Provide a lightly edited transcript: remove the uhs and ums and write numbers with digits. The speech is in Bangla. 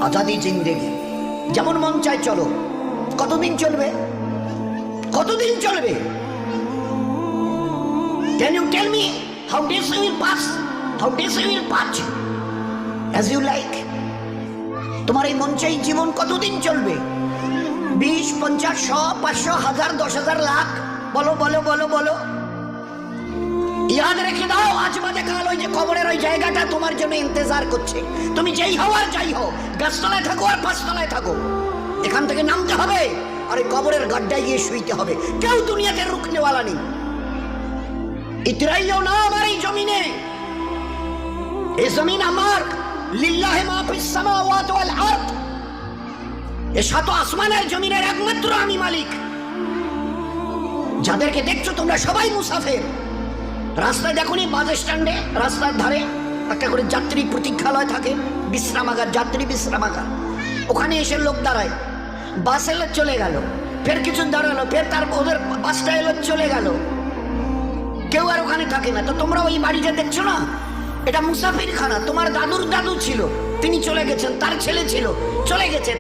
আজাদি জিন্দেগি, যেমন মন চায় চলো। কতদিন চলবে? কতদিন চলবে? Can you tell me how days will pass? How days will pass as you like? তোমার এই মন চাই জীবন কতদিন চলবে? 20, 50, 100, 500, 1000, 10,000, লাখ? বলো বলো বলো বলো। ইয়াদ রেখে দাও, আজ বাদে কাল ওই যে কবরের ওই জায়গাটা তোমার জন্য ইন্তজার করছে। তুমি যেই হও আর যাই হও, গাছতলায় থাকো আর পাঁচতলায় থাকো, এখান থেকে নামতে হবে আর এই কবরের গাড্ডায় গিয়ে শুইতে হবে। কেউ দুনিয়াতে রুখনেওয়ালা নেই। ইতরাইও না আমার এই জমিনে। এই জমিন আমার, লিল্লাহি মা ফিস সামাওয়াতি ওয়াল আরদ। এই সাত আসমানের জমিনের একমাত্র আমি মালিক। যাদেরকে দেখছো তোমরা সবাই মুসাফির। রাস্তায় দেখুনি বাস স্ট্যান্ডে রাস্তার ধারে একটা করে যাত্রী প্রতীক্ষালয় থাকে, বিশ্রামাগার, যাত্রী বিশ্রামাগার। ওখানে এসে লোক দাঁড়ায়, বাস এলো চলে গেল, ফের কিছু দাঁড়ালো, ফের তার ওদের বাসটা এলো চলে গেল, কেউ আর ওখানে থাকে না। তো তোমরা ওই বাড়িটা দেখছো না, এটা মুসাফিরখানা। তোমার দাদুর দাদু ছিল, তিনি চলে গেছেন, তার ছেলে ছিল, চলে গেছে।